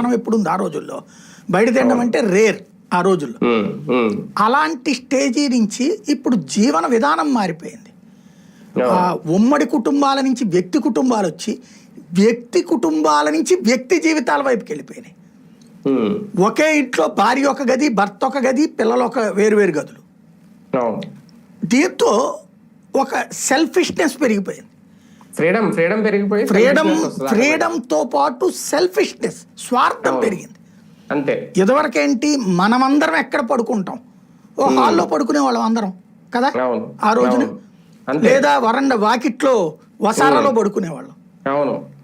మనం ఎప్పుడు ఉంది ఆ రోజుల్లో బయట తినడం అంటే రేర్ ఆ రోజుల్లో. అలాంటి స్టేజీ నుంచి ఇప్పుడు జీవన విధానం మారిపోయింది. ఉమ్మడి కుటుంబాల నుంచి వ్యక్తి కుటుంబాలు వచ్చి వ్యక్తి కుటుంబాల నుంచి వ్యక్తి జీవితాల వైపుకి వెళ్ళిపోయినాయి. ఒకే ఇంట్లో భార్య ఒక గది, భర్త ఒక గది, పిల్లలు ఒక వేరువేరు గదులు. దీంతో ఒక సెల్ఫిష్నెస్ పెరిగిపోయింది. ఫ్రీడమ్ తో పాటు సెల్ఫిష్నెస్, స్వార్థం పెరిగింది. అంతే. ఇదివరకేంటి, మనమందరం ఎక్కడ పడుకుంటాం, ఓ హాల్లో పడుకునే వాళ్ళం అందరం కదా ఆ రోజున, లేదా వరండా వాకిట్లో వసారాలో పడుకునేవాళ్ళం.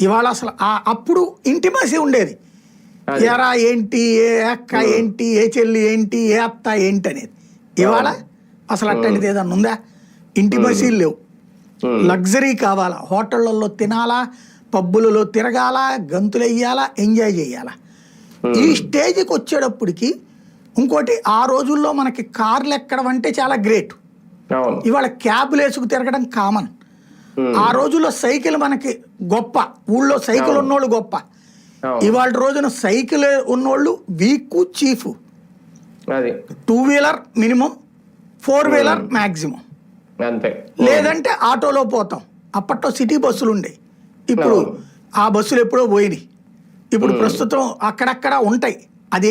ఇవాళ అసలు అప్పుడు ఇంటిమసీ ఉండేది. ఎరా ఏంటి, ఏ అక్క ఏంటి, ఏ చెల్లి ఏంటి, ఏ అత్త ఏంటి అనేది. ఇవాళ అసలు అట్టంటిది ఏదన్నా ఉందా? ఇంటిమసీలు లేవు. లగ్జరీ కావాలా, హోటళ్లలో తినాలా, పబ్బులలో తిరగాల, గంతులు వెయ్యాలా, ఎంజాయ్ చేయాలా. ఈ స్టేజ్కి వచ్చేటప్పటికి ఇంకోటి, ఆ రోజుల్లో మనకి కార్లు ఎక్కడం అంటే చాలా గ్రేట్. ఇవాళ క్యాబ్లు వేసుకు తిరగడం కామన్. ఆ రోజుల్లో సైకిల్ మనకి గొప్ప, ఊళ్ళో సైకిల్ ఉన్నోళ్ళు గొప్ప. ఇవాళ రోజున సైకిల్ ఉన్నోళ్ళు week chief. 2 wheeler minimum, 4 wheeler maximum, లేదంటే ఆటోలో పోతాం. అప్పట్లో సిటీ బస్సులు ఉండేవి, ఇప్పుడు ఆ బస్సులు ఎప్పుడో పోయినాయి. ఇప్పుడు ప్రస్తుతం అక్కడక్కడ ఉంటాయి. అది